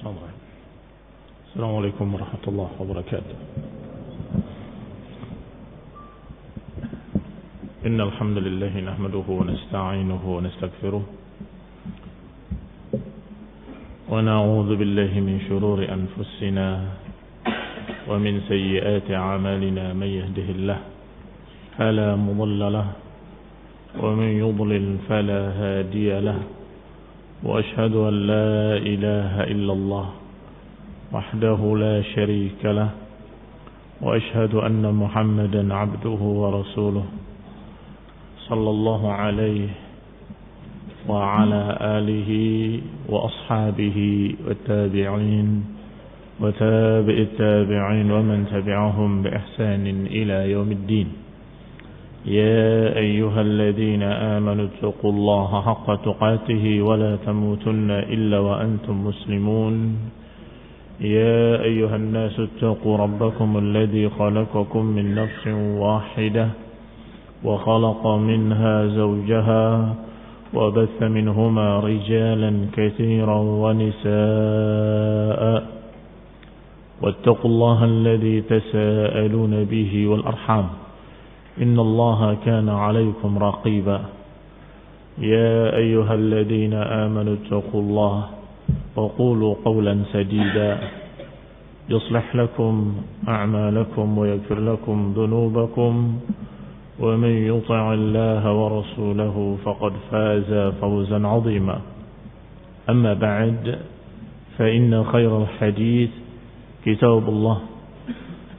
السلام عليكم ورحمة الله وبركاته. إن الحمد لله نحمده ونستعينه ونستغفره ونعوذ بالله من شرور أنفسنا ومن سيئات أعمالنا. من يهده الله فلا مضل له ومن يضلل فلا هادي له. وأشهد أن لا إله إلا الله وحده لا شريك له. وأشهد أن محمدا عبده ورسوله صلى الله عليه وعلى آله وأصحابه والتابعين وتابع التابعين ومن تبعهم بإحسان إلى يوم الدين. يا أيها الذين آمنوا اتقوا الله حق تقاته ولا تموتن إلا وأنتم مسلمون. يا أيها الناس اتقوا ربكم الذي خلقكم من نفس واحدة وخلق منها زوجها وبث منهما رجالا كثيرا ونساء. واتقوا الله الذي تساءلون به والأرحام إن الله كان عليكم رقيبا. يا أيها الذين آمنوا اتقوا الله وقولوا قولا سديدا يصلح لكم أعمالكم ويغفر لكم ذنوبكم ومن يطع الله ورسوله فقد فاز فوزا عظيما. أما بعد فإن خير الحديث كتاب الله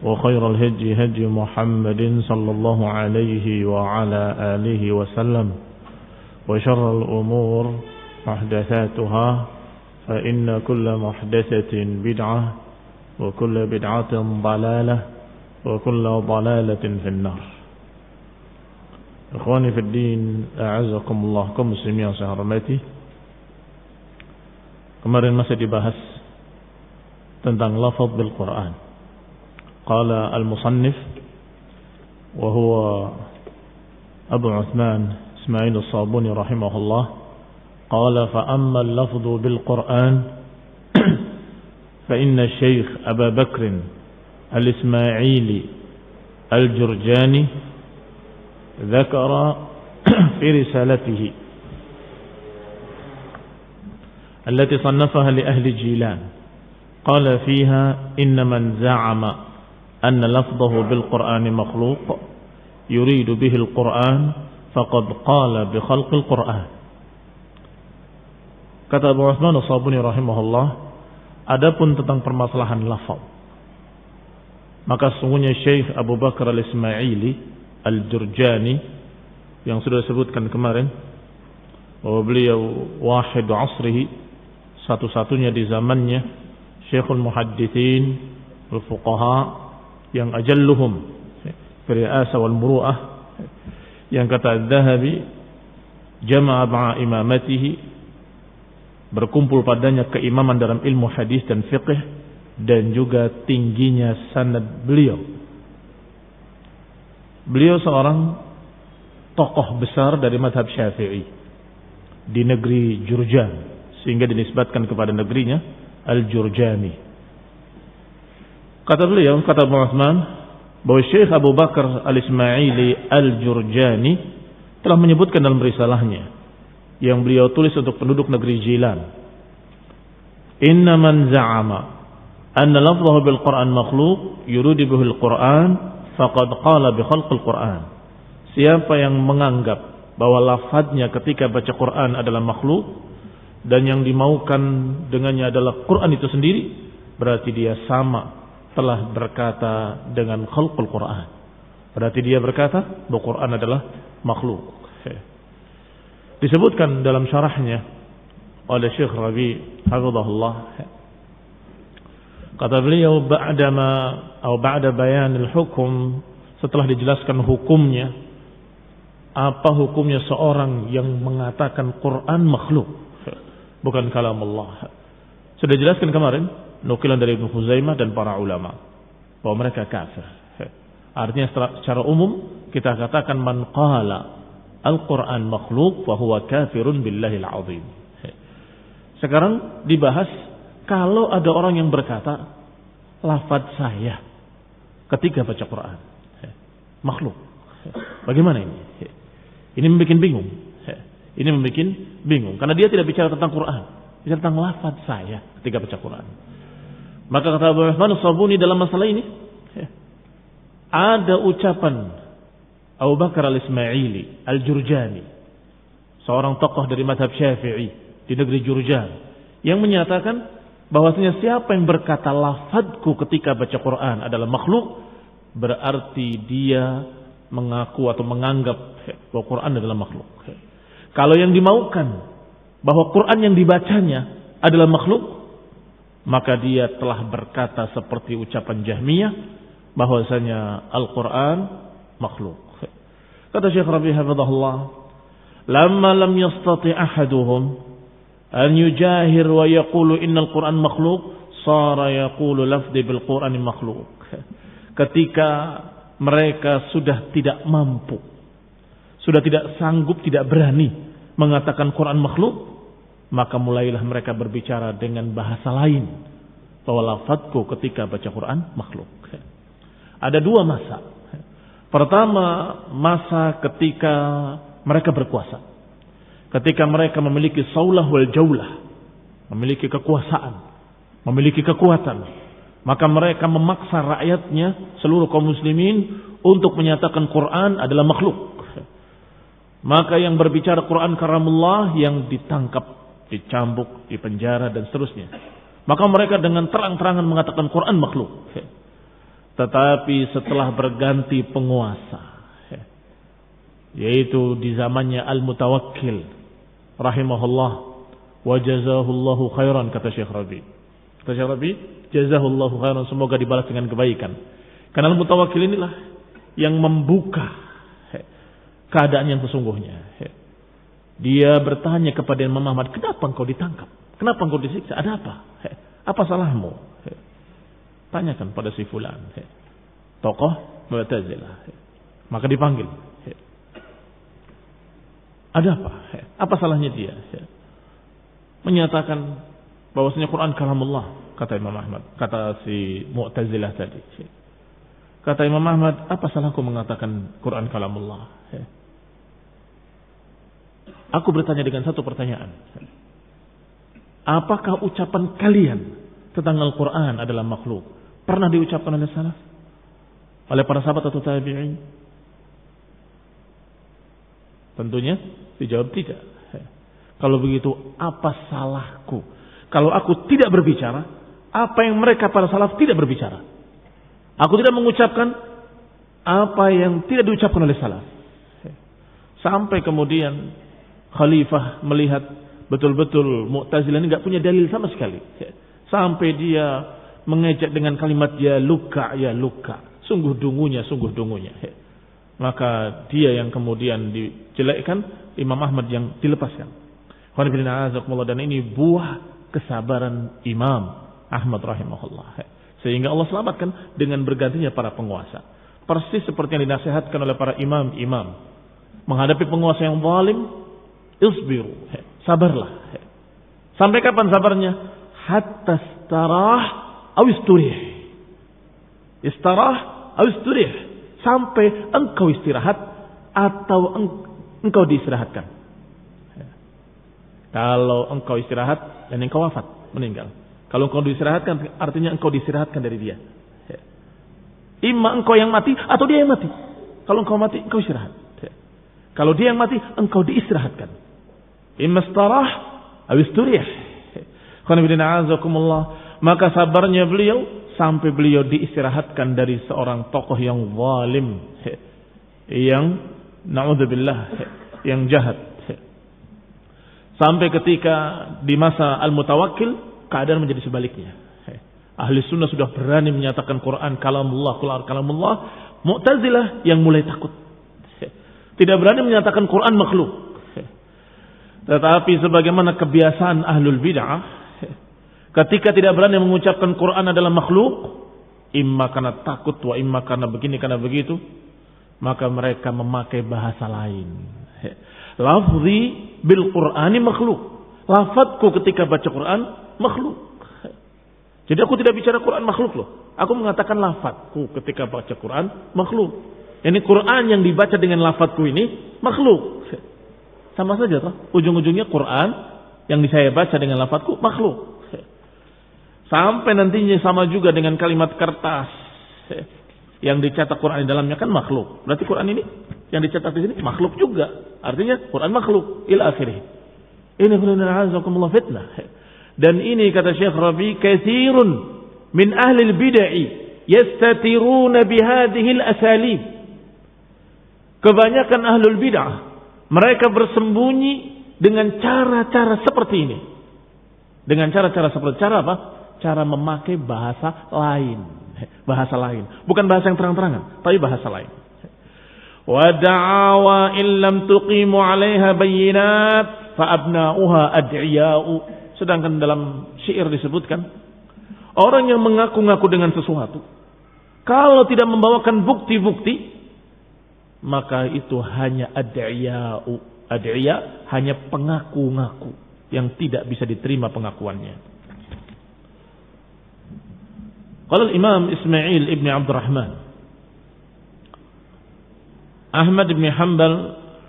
وخير الهدي هدي محمد صلى الله عليه وعلى آله وسلم. وشر الأمور محدثاتها فإن كل محدثة بدعة وكل بدعة ضلالة وكل ضلالة في النار. Ikhwani fi din, a'azakumullah, kaum muslimin yang saya hormati. Kemarin masih dibahas tentang lafaz bil Quran. Qala al-musannif wa huwa Abu Uthman Ismail as-Sabuni rahimahullah, qala fa amma al-lafzu bil Quran fa inna Syekh Abu Bakr al-Ismaili al-Jurjani ذكر في رسالته التي صنفها لأهل جيلان قال فيها إن من زعم أن لفظه بالقرآن مخلوق يريد به القرآن فقد قال بخلق القرآن. Kata Abu Uthman as-Sabuni rahimahullah, adapun tentang permasalahan lafaz, maka sesungguhnya Syekh Abu Bakar al-Ismaili Al-Jurjani yang sudah disebutkan kemarin bahwa beliau wahid asrihi, satu-satunya di zamannya, Syekhul Muhaddithin al-Fuqaha yang ajalluhum fi ri'asa wal muru'ah, yang kata Adz-Dzahabi jama'a ma'a imamatihi, berkumpul padanya keimaman dalam ilmu hadis dan fiqh dan juga tingginya sanad beliau. Beliau seorang tokoh besar dari mazhab Syafi'i di negeri Jurjan, sehingga dinisbatkan kepada negerinya Al-Jurjani. Kata beliau, kata Abu Uthman, bahwa Syekh Abu Bakar al-Ismaili al-Jurjani telah menyebutkan dalam risalahnya yang beliau tulis untuk penduduk negeri Jilan, inna man za'ama anna lafzahu bil Qur'an makhluq yuridu bihi al-Qur'an faqad qala bi khalqil Qur'an. Siapa yang menganggap bahwa lafadznya ketika baca Quran adalah makhluk dan yang dimaukan dengannya adalah Quran itu sendiri, berarti dia sama telah berkata dengan khalqul Quran. Berarti dia berkata bahwa Quran adalah makhluk. Disebutkan dalam syarahnya oleh Syekh Rabi hafizahullah, kata beliau, ba'da bayanil hukum, setelah dijelaskan hukumnya, apa hukumnya seorang yang mengatakan Quran makhluk, bukan kalam Allah. Sudah dijelaskan kemarin, nukilan dari Ibnu Khuzaimah dan para ulama, bahwa mereka kafir. Artinya secara umum kita katakan man qala Al-Quran makhluk fahuwa kafirun billahil azim. Sekarang dibahas Kalau ada orang yang berkata, lafaz saya ketika baca Quran makhluk, bagaimana ini? Ini membuat bingung. Ini membuat bingung karena dia tidak bicara tentang Quran, bicara tentang lafaz saya ketika baca Quran. Maka kata Abu Rahman As-Sabuni dalam masalah ini, ada ucapan Abu Bakar Al-Ismaili Al-Jurjani, seorang tokoh dari mazhab Syafi'i di negeri Jurjan, yang menyatakan bahwasanya siapa yang berkata lafadzku ketika baca Quran adalah makhluk, berarti dia mengaku atau menganggap bahwa Quran adalah makhluk. Kalau yang dimaukan bahwa Quran yang dibacanya adalah makhluk, maka dia telah berkata seperti ucapan Jahmiyah bahwasanya Al-Quran makhluk. Kata Syekh Rabi' hafizahullah, lamma lam yastati ahaduhum an yujahir wa yaqulu innal Quran makhluk, sara yaqulu lafzi bil Qur'ani makhluk. Ketika mereka sudah tidak mampu, sudah tidak sanggup, tidak berani mengatakan Quran makhluk, maka mulailah mereka berbicara dengan bahasa lain bahwa lafadzku ketika baca Quran makhluk. Ada dua masa. Pertama, masa ketika mereka berkuasa, ketika mereka memiliki saulah wal jaulah, memiliki kekuasaan, memiliki kekuatan, maka mereka memaksa rakyatnya, seluruh kaum muslimin, untuk menyatakan Quran adalah makhluk. Maka yang berbicara Quran karamullah yang ditangkap, dicambuk, dipenjara dan seterusnya. Maka mereka dengan terang-terangan mengatakan Quran makhluk. Tetapi setelah berganti penguasa, yaitu di zamannya Al-Mutawakkil rahimahullah wa jazahullahu khairan, kata Syekh Rabi'. Kata Syekh Rabi', jazahullahu khairan, semoga dibalas dengan kebaikan. Karena Al-Mutawakkil inilah yang membuka keadaan yang sesungguhnya. Dia bertanya kepada Imam Ahmad, kenapa engkau ditangkap? Kenapa engkau disiksa? Ada apa? Apa salahmu? Tanyakan pada si fulan, tokoh Mu'tazilah. Maka dipanggil. Ada apa? Apa salahnya dia? Menyatakan bahwasanya Quran kalamullah, kata Imam Ahmad, kata si Mu'tazilah tadi. Kata Imam Ahmad, apa salahku mengatakan Quran kalamullah? Aku bertanya dengan satu pertanyaan. Apakah ucapan kalian tentang Al-Quran adalah makhluk pernah diucapkan oleh salaf? Oleh para sahabat atau tabi'in? Tentunya dijawab tidak. Kalau begitu, apa salahku kalau aku tidak berbicara apa yang mereka para salaf tidak berbicara? Aku tidak mengucapkan apa yang tidak diucapkan oleh salaf. Sampai kemudian Khalifah melihat betul-betul Mu'tazilah ini enggak punya dalil sama sekali. Sampai dia mengejek dengan kalimat ya luka, sungguh dungunya. Maka dia yang kemudian dijelekkan, Imam Ahmad yang dilepaskan. Dan ini buah kesabaran Imam Ahmad rahimahullah. Sehingga Allah selamatkan dengan bergantinya para penguasa. Persis seperti yang dinasihatkan oleh para imam-imam. Menghadapi penguasa yang zalim, isbiru, sabarlah. Sampai kapan sabarnya? Hatta istarah aw isturih. Istarah aw isturih. Sampai engkau istirahat atau engkau diistirahatkan. Kalau engkau istirahat dan engkau wafat, meninggal. Kalau engkau diistirahatkan, artinya engkau diistirahatkan dari dia. Imma engkau yang mati atau dia yang mati. Kalau engkau mati, engkau istirahat. Kalau dia yang mati, engkau diistirahatkan. Imma istarah aw isturih. Maka sabarnya beliau sampai beliau diistirahatkan dari seorang tokoh yang zalim, yang naudzubillah, yang jahat. Sampai ketika di masa Al-Mutawakkil keadaan menjadi sebaliknya. Ahli sunnah sudah berani menyatakan Quran kalamullah, kalamullah. Mu'tazilah yang mulai takut, tidak berani menyatakan Quran makhluk. Tetapi sebagaimana kebiasaan ahlul bid'ah, ketika tidak berani mengucapkan Quran adalah makhluk, imma karena takut, wa imma karena begini, karena begitu, maka mereka memakai bahasa lain. Lafzi bil Qur'ani makhluk. Lafadzku ketika baca Quran makhluk. Jadi aku tidak bicara Quran makhluk loh. Aku mengatakan lafadzku ketika baca Quran makhluk. Ini Quran yang dibaca dengan lafadzku ini makhluk. Sama saja toh. Ujung-ujungnya Quran yang saya baca dengan lafadzku makhluk. Sampai nantinya sama juga dengan kalimat kertas yang dicetak Quran di dalamnya kan makhluk. Berarti Quran ini yang dicetak di sini makhluk juga. Artinya Quran makhluk ila akhirih. Ini khuluna'azakumullah fitnah. Dan ini kata Syekh Rabi, katsirun min ahli al-bid'ah yastatiruna bihadhihi al-asalib. Kebanyakan ahlul bid'ah mereka bersembunyi dengan cara-cara seperti ini. Dengan cara-cara seperti cara apa? Cara memakai bahasa lain. Bahasa lain, bukan bahasa yang terang-terangan, tapi bahasa lain. Wa da'awa illam tuqimu 'alaiha bayyinat fa abna'uha ad'iya'u. Sedangkan dalam syair disebutkan orang yang mengaku-ngaku dengan sesuatu kalau tidak membawakan bukti-bukti maka itu hanya ad'iya'u. Ad'iya hanya pengaku-ngaku yang tidak bisa diterima pengakuannya. Qala Imam Ismail ibn Abdurrahman Ahmad ibn Hanbal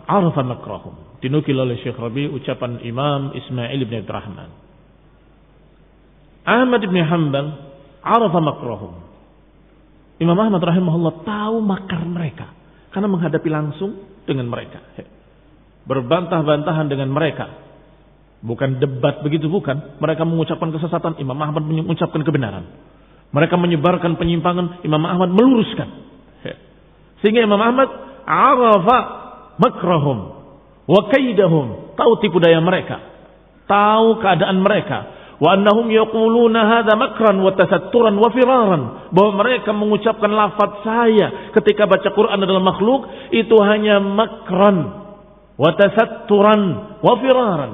arafa makrahum. Dinukil oleh Syekh Rabi ucapan Imam Ismail ibn Abdurrahman. Ahmad ibn Hanbal arafa makrahum. Imam Ahmad rahimahullah tahu makar mereka karena menghadapi langsung dengan mereka. Berbantah-bantahan dengan mereka. Bukan debat begitu, bukan. Mereka mengucapkan kesesatan, Imam Ahmad mengucapkan kebenaran. Mereka menyebarkan penyimpangan, Imam Ahmad meluruskan. Sehingga Imam Ahmad arafa makrahum wa kaidahum, tahu tipu daya mereka, tahu keadaan mereka, wa annahum yaquluna hadza makran wa tasatturan wa firaran, bahwa mereka mengucapkan lafaz saya ketika baca Quran adalah makhluk itu hanya makran wa tasatturan wa firaran,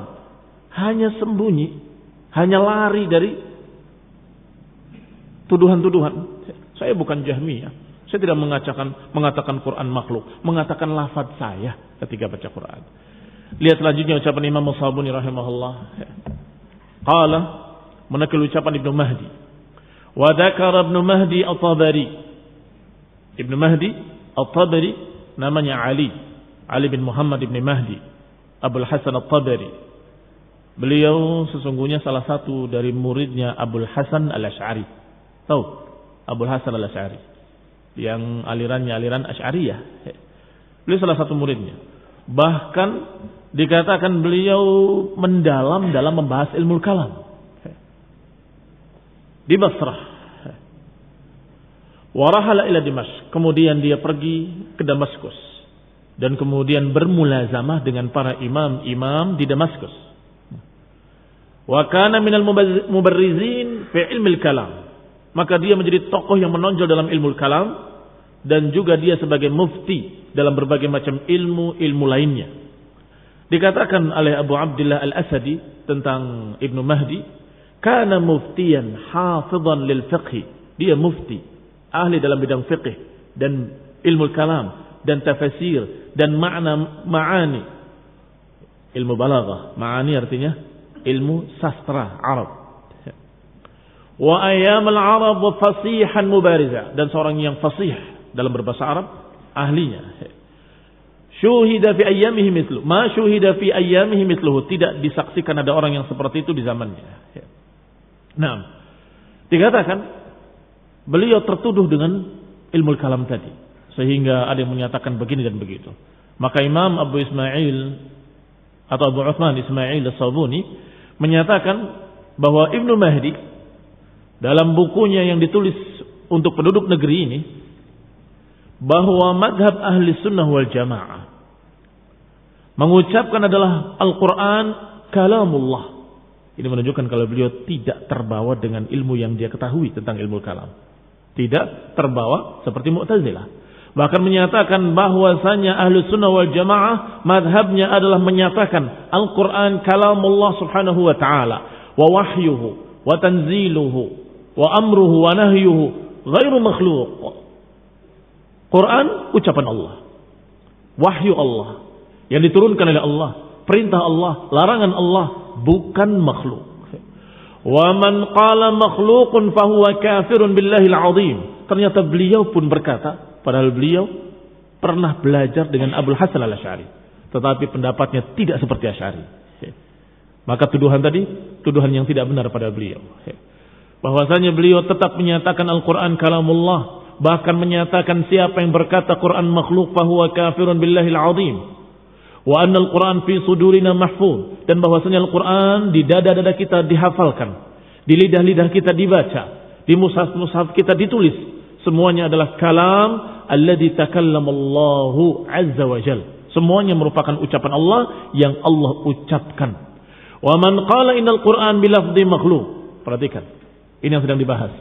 hanya sembunyi, hanya lari dari tuduhan-tuduhan. Saya bukan Jahmiyah, saya tidak mengatakan Quran makhluk, mengatakan lafaz saya ketika baca Quran. Lihat selanjutnya ucapan Imam As-Sabuni rahimahullah. Qala, menakil ucapan Ibnu Mahdi. Wa dzakara Ibnu Mahdi At-Tabari. Ibnu Mahdi At-Tabari namanya Ali bin Muhammad ibn Mahdi Abul Hasan At-Tabari. Beliau sesungguhnya salah satu dari muridnya Abul Hasan Al-Asy'ari. Tahu Abul Hasan Al-Asy'ari yang alirannya aliran Asy'ariyah. Beliau salah satu muridnya. Bahkan dikatakan beliau mendalam dalam membahas ilmu kalam di Basrah. Warahala ila Dimashq, kemudian dia pergi ke Damaskus dan kemudian bermulazamah dengan para imam-imam di Damaskus. Wa kana minal mubarrizin fi ilmi kalam, maka dia menjadi tokoh yang menonjol dalam ilmu kalam dan juga dia sebagai mufti dalam berbagai macam ilmu lainnya. Dikatakan oleh Abu Abdullah Al-Asadi tentang Ibnu Mahdi, kana muftiyan hafidhan lil fiqh. Dia mufti, ahli dalam bidang fiqh dan ilmu kalam dan tafsir dan ma'ani. Ilmu balaghah, ma'ani artinya ilmu sastra Arab. Wa ayyam al-Arab wa fasihan mubariza, dan seorang yang fasih dalam berbahasa Arab, ahlinya. Syuhida fi ayyamihi mithluhu, ma syuhida fi ayyamihi mithluhu, tidak disaksikan ada orang yang seperti itu di zamannya. Nah, dikatakan beliau tertuduh dengan ilmu kalam tadi, sehingga ada yang menyatakan begini dan begitu. Maka Imam Abu Ismail atau Abu Uthman Ismail As-Sabuni menyatakan bahwa Ibnu Mahdi dalam bukunya yang ditulis untuk penduduk negeri ini, bahwa madhab ahli sunnah wal jamaah mengucapkan adalah Al-Quran kalamullah. Ini menunjukkan kalau beliau tidak terbawa dengan ilmu yang dia ketahui tentang ilmu kalam, tidak terbawa seperti Mu'tazilah. Bahkan menyatakan bahwasanya ahli sunnah wal jamaah madhabnya adalah menyatakan Al-Quran kalamullah subhanahu wa ta'ala, wa wahyuhu wa tanziluhu wa amruhu wa nahyuhu ghairu makhluk. Quran ucapan Allah, wahyu Allah yang diturunkan oleh Allah, perintah Allah, larangan Allah, bukan makhluk. Wa man qala makhluqun fahuwa kafirun billahil azim. Ternyata beliau pun berkata, padahal beliau pernah belajar dengan Abul Hasan Al-Asy'ari, tetapi pendapatnya tidak seperti Asy'ari. Maka tuduhan tadi, tuduhan yang tidak benar pada beliau. Bahwasanya beliau tetap menyatakan Al-Quran kalamullah, bahkan menyatakan siapa yang berkata Quran makhluk fahuwa kafirun billahil azim. Wa anna al-Quran fi sudurina mahfuz, dan bahwasanya Al-Quran di dada-dada kita dihafalkan, di lidah-lidah kita dibaca, di mushaf-mushaf kita ditulis, semuanya adalah kalam alladzi takallamallahu azza wa jal. Semuanya merupakan ucapan Allah yang Allah ucapkan. Wa man qala innal Qur'an bilafdhi makhluk. Perhatikan, ini yang sedang dibahas.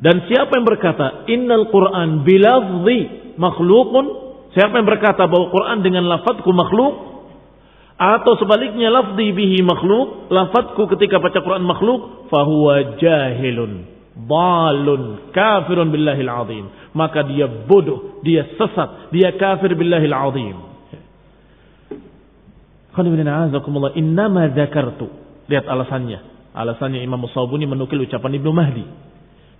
Dan siapa yang berkata innal Qur'an bilafdhi makhlukun, siapa yang berkata bahwa Quran dengan lafadzku makhluk, atau sebaliknya lafzi bihi makhluk, lafadzku ketika baca Quran makhluk, fahuwa jahilun, dalun, kafirun billahil azim. Maka dia bodoh, dia sesat, dia kafir billahil azim. Innama dzakartu. Lihat alasannya. Alasannya Imam Shawbuni menukil ucapan Ibnu Mahdi.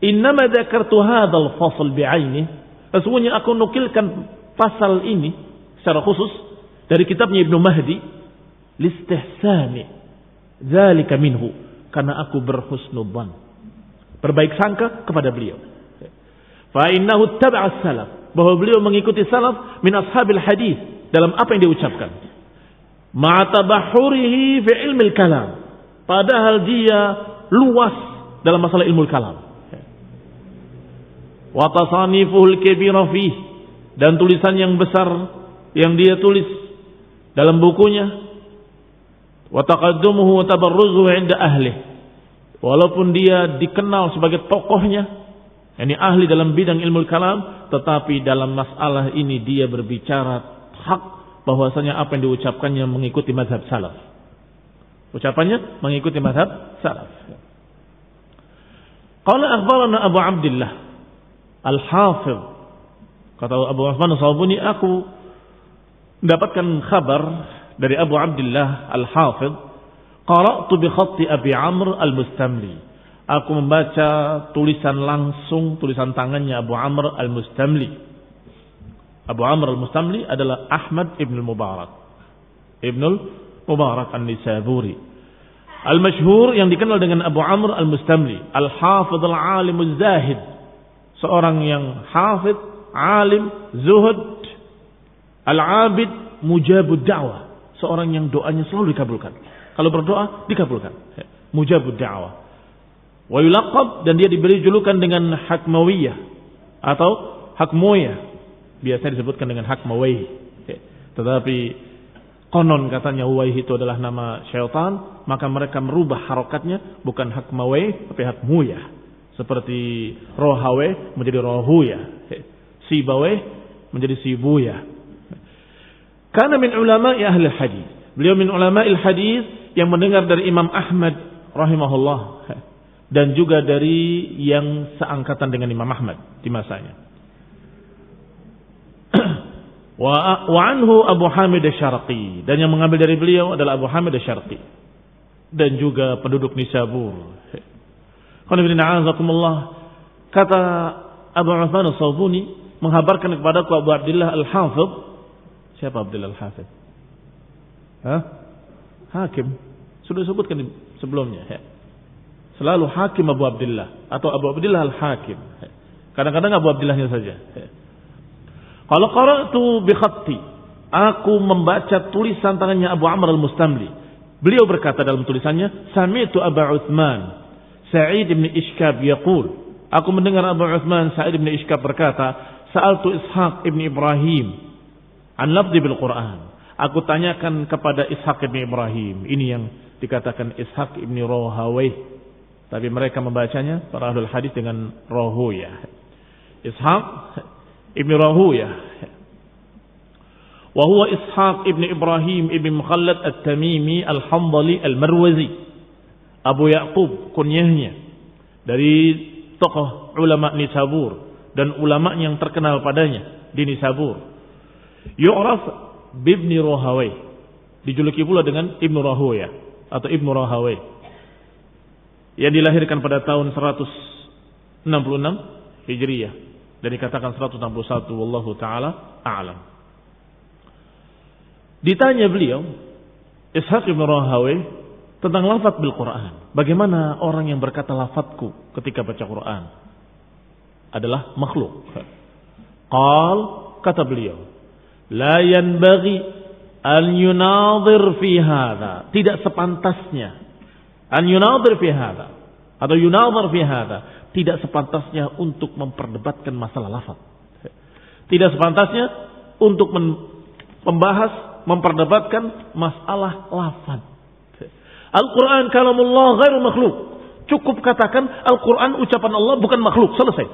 Innama dzakartu hadzal fasl bi'aini. Sesungguhnya aku nukilkan pasal ini secara khusus dari kitabnya Ibnu Mahdi, listihsani dzalika minhu, karena aku berhusnudzan, berbaik sangka kepada beliau. Fa innahu tabi'a salaf, bahwa beliau mengikuti salaf min ashabil hadis dalam apa yang diucapkan. Ma tabahhurihi fi ilmil kalam, padahal dia luas dalam masalah ilmu kalam. Wa tasanifuhul kabira fihi, dan tulisan yang besar yang dia tulis dalam bukunya, wa taqaddumuhu wa tabarruzuhu 'inda ahli, walaupun dia dikenal sebagai tokohnya, yakni ahli dalam bidang ilmu kalam, tetapi dalam masalah ini dia berbicara hak, bahwasanya apa yang diucapkannya mengikuti mazhab salaf. Ucapannya mengikuti mazhab salaf. Qala akhbarana Abu Abdillah Al-Hafidh, kata Abu Uthman Shawbuni, aku mendapatkan kabar dari Abu Abdillah Al-Hafidh, qara'tu bi khatti Abi Amr Al-Mustamli. Aku membaca tulisan langsung, tulisan tangannya Abu Amr Al-Mustamli. Abu Amr Al-Mustamli adalah Ahmad ibn al-Mubarak, Ibnul Mubarak An-Nisaburi, al-masyhur yang dikenal dengan Abu Amr Al-Mustamli, Al-Hafidh Al-Alim Az-Zahid, seorang yang hafidh, alim, zuhud, al-abid, mujabud da'wah, seorang yang doanya selalu dikabulkan. Kalau berdoa dikabulkan. Mujabud da'wah. Wa yulaqab, dan dia diberi julukan dengan Hakmawiyah atau Hakmoyah. Biasanya disebutkan dengan Hakmawayh. Tetapi konon katanya Huwayh itu adalah nama syaitan, maka mereka merubah harokatnya bukan Hakmawayh tapi Hakmoyah. Seperti Rohawe menjadi Rohuyah, Sibaweh menjadi Sibuya. Karena min ulama'i ahli hadis, beliau min ulama'il hadis yang mendengar dari Imam Ahmad rahimahullah, dan juga dari yang seangkatan dengan Imam Ahmad di masanya. Wa anhu Abu Hamid Asy-Syarqi, dan yang mengambil dari beliau adalah Abu Hamid Asy-Syarqi, dan juga penduduk Nisabur. Kata Abu Uthman Shawbuni menghabarkan kepadaku Abu Abdillah Al-Hafidh. Siapa Abdillah Al-Hafidh? Hakim. Sudah disebutkan sebelumnya. Selalu Hakim Abu Abdillah atau Abu Abdillah Al-Hakim. Kadang-kadang Abu Abdillahnya saja. Kalau qara'tu bi khatti, aku membaca tulisan tangannya Abu Amr Al-Mustamli. Beliau berkata dalam tulisannya, sami'tu Abu Uthman Sa'id bin Ishkab yaqul, aku mendengar Abu Uthman Sa'id bin Ishkab berkata, sa'altu Ishaq ibn Ibrahim an lafzi bil Quran. Aku tanyakan kepada Ishaq ibn Ibrahim. Ini yang dikatakan Ishaq ibn Rohawayh, tapi mereka membacanya para ahlul hadis dengan Rohuyah. Ishaq ibn Rohuyah, wa huwa Ishaq ibn Ibrahim ibn Mukhallad At-Tamimi Al-Hamdali Al-Marwazi, Abu Ya'qub kunyahnya, dari tokoh ulama Nisabur dan ulama yang terkenal padanya di Nisabur. Yu'raf bibni Rohawayh, dijuluki pula dengan Ibnu Rohuyah atau Ibnu Rohawayh. yang dilahirkan pada tahun 166 Hijriyah dan dikatakan 161 wallahu taala a'lam. Ditanya beliau Ishaq bin Rahawai tentang lafaz bil Quran. Bagaimana orang yang berkata lafazku ketika baca Quran adalah makhluk? Qal, kata beliau, la yanbaghi an yunadhir fi hadha. Tidak sepantasnya an yunadhir fi hadha atau yunadhir fi hadha. Tidak sepantasnya untuk memperdebatkan masalah lafaz. Tidak sepantasnya untuk membahas, memperdebatkan masalah lafaz. Al-Quran kalamullah ghairu makhluk. Cukup katakan Al-Quran ucapan Allah, bukan makhluk. Selesai.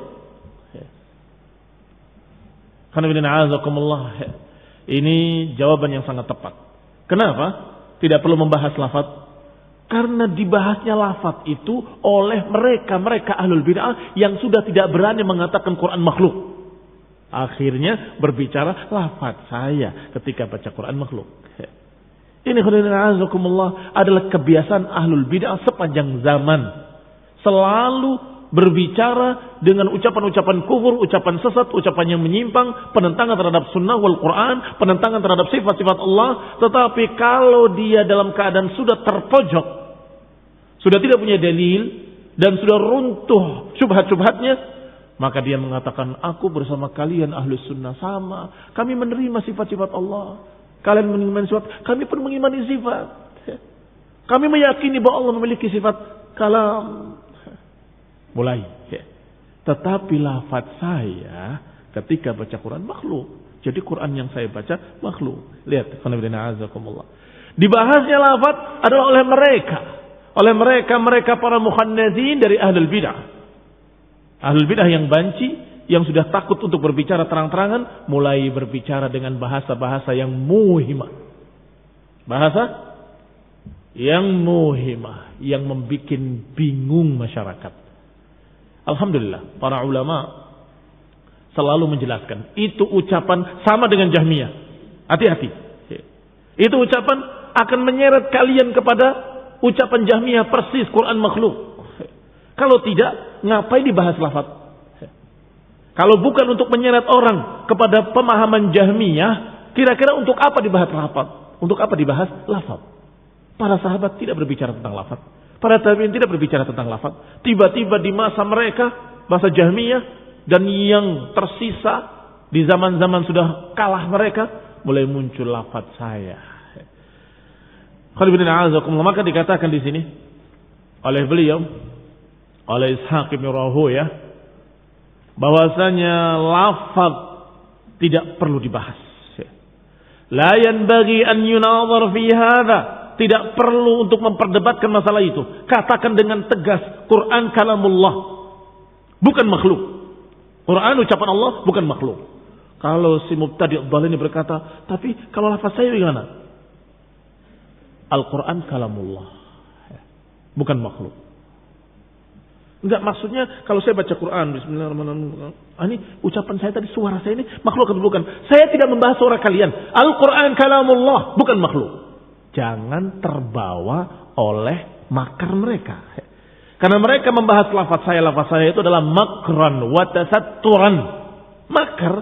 Ini jawaban yang sangat tepat. Kenapa? Tidak perlu membahas lafaz. Karena dibahasnya lafaz itu oleh mereka ahlul bid'ah yang sudah tidak berani mengatakan Quran makhluk. Akhirnya berbicara lafaz saya ketika baca Quran makhluk. Ini adalah kebiasaan ahlul bid'ah sepanjang zaman. Selalu berbicara dengan ucapan-ucapan kufur, ucapan sesat, ucapan yang menyimpang, penentangan terhadap sunnah wal Quran, penentangan terhadap sifat-sifat Allah. Tetapi kalau dia dalam keadaan sudah terpojok, sudah tidak punya dalil, dan sudah runtuh syubhat-syubhatnya, maka dia mengatakan, aku bersama kalian ahlus sunnah sama. Kami menerima sifat-sifat Allah. Kalian mengimani sifat, kami pun mengimani sifat. Kami meyakini bahwa Allah memiliki sifat kalam. Mulai. Tetapi lafaz saya ketika baca Quran makhluk. Jadi Quran yang saya baca makhluk. Lihat. Dibahasnya lafaz adalah oleh mereka. Oleh mereka para mukhannathin dari ahlul bid'ah. Ahlul bid'ah yang banci, yang sudah takut untuk berbicara terang-terangan, mulai berbicara dengan bahasa-bahasa yang muhimah. Bahasa yang muhimah, yang membuat bingung masyarakat. Alhamdulillah, para ulama selalu menjelaskan, itu ucapan sama dengan Jahmiyah. Hati-hati. Itu ucapan akan menyeret kalian kepada ucapan Jahmiyah persis Quran makhluk. Kalau tidak, ngapain dibahas lafaz? Kalau bukan untuk menyeret orang kepada pemahaman Jahmiyah, kira-kira untuk apa dibahas lafaz? Untuk apa dibahas lafaz? Para sahabat tidak berbicara tentang lafaz. Para tabi'in tidak berbicara tentang lafaz. Tiba-tiba di masa mereka, masa Jahmiyah, dan yang tersisa di zaman-zaman sudah kalah mereka, mulai muncul lafaz saya. Maka dikatakan di sini oleh beliau, oleh Ishaq bin Rahawai, bahwasanya lafaz tidak perlu dibahas. La yanbaghi an yunadhar fi hadha. Tidak perlu untuk memperdebatkan masalah itu. Katakan dengan tegas, Quran kalamullah, bukan makhluk. Quran ucapan Allah, bukan makhluk. Kalau si mubtadi' dhal ini berkata, tapi kalau lafaz saya bagaimana? Al-Quran kalamullah, bukan makhluk. Enggak, maksudnya kalau saya baca Quran, bismillahirrahmanirrahim, ini ucapan saya tadi, suara saya ini makhluk atau bukan? Saya tidak membahas suara kalian. Al-Quran kalamullah, bukan makhluk. Jangan terbawa oleh makar mereka. Karena mereka membahas lafaz saya itu adalah makran wa tasatturan. Makar,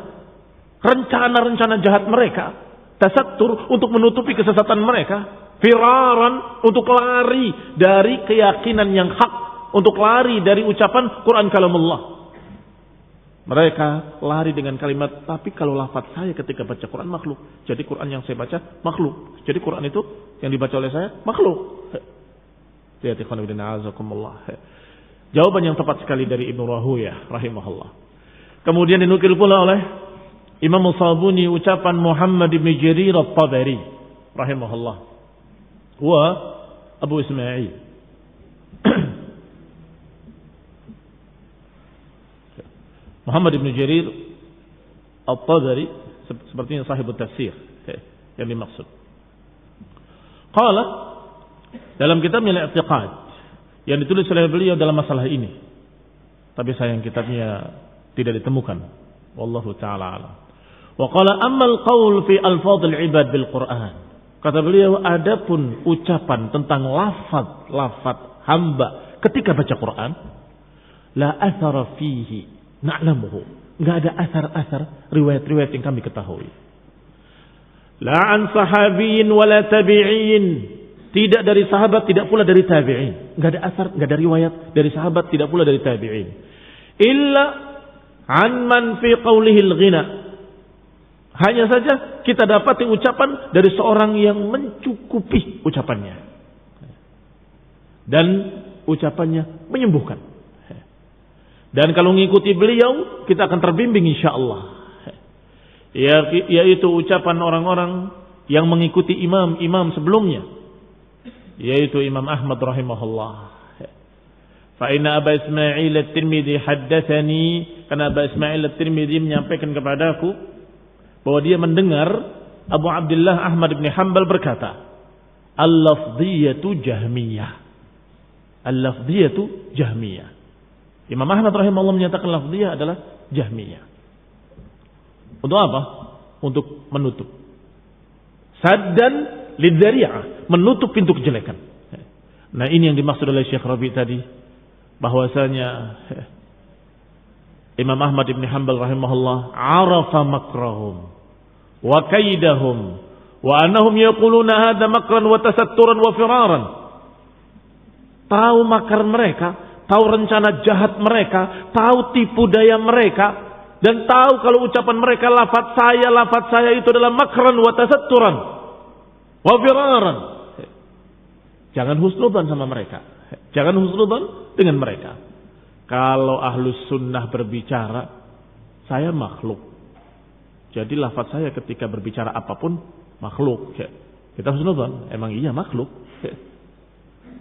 rencana-rencana jahat mereka. Tasattur untuk menutupi kesesatan mereka. Firaran untuk lari dari keyakinan yang hak. Untuk lari dari ucapan Quran kalamullah. Mereka lari dengan kalimat, tapi kalau lafaz saya ketika baca Quran makhluk. Jadi Quran yang saya baca makhluk. Jadi Quran itu yang dibaca oleh saya makhluk. Lihat ikhwan fillah azakumullah. Jawaban yang tepat sekali dari Ibnu Rahawai rahimahullah. Kemudian dinukil pula oleh Imam Sabuni ucapan Muhammad bin Jarir At-Tabari rahimahullah. Wa Abu Ismail. Muhammad bin Jarir At-Tabari sepertinya sahibut tafsir yang dimaksud. Qala dalam kitabnya Al-I'tiqad yang ditulis oleh beliau dalam masalah ini. Tapi sayang kitabnya tidak ditemukan. Wallahu taala alam. Wa qala ammal qaul fi alfadhil ibad bil Quran. Kata beliau, adapun ucapan tentang lafaz hamba ketika baca Quran, la athara fihi na'lamuhu. Enggak ada asar-asar riwayat-riwayat yang kami ketahui. La an sahabiyin wala tabi'in. Tidak dari sahabat, tidak pula dari tabi'in. Enggak ada asar, enggak ada riwayat dari sahabat, tidak pula dari tabi'in. Illa an man fi qawlihi al-ghina. Hanya saja kita dapati ucapan dari seorang yang mencukupi ucapannya. Dan ucapannya menyembuhkan. Dan kalau mengikuti beliau, kita akan terbimbing insyaallah. Yaitu ucapan orang-orang yang mengikuti imam-imam sebelumnya. Yaitu Imam Ahmad rahimahullah. Fa inna Aba Ismail at-Tirmidzi haddatsani, karena Aba Ismail at-Tirmidzi menyampaikan kepadaku bahwa dia mendengar Abu Abdullah Ahmad bin Hanbal berkata, al-lafdhiyatu jahmiyah. Al-lafdhiyatu jahmiyah. Imam Ahmad rahimahullah menyatakan lafdhiyah adalah jahmiyah. Untuk apa? Untuk menutup. Saddan lidzari'ah, menutup pintu kejelekan. Nah, ini yang dimaksud oleh Syekh Rabi tadi, bahwasanya Imam Ahmad bin Hanbal rahimahullah arafa makrahum wa kaidahum wa annahum yaquluna hadha makran wa tasatturan wa firaran. Tahu makar mereka, tahu rencana jahat mereka, tahu tipu daya mereka, dan tahu kalau ucapan mereka lafaz saya itu adalah makran wa tasatturan wa firaran. Jangan husnudzan sama mereka. Jangan husnudzan dengan mereka. Kalau ahlus sunnah berbicara, saya makhluk. Jadi lafaz saya ketika berbicara apapun makhluk. Kita husnudzan, emang iya makhluk.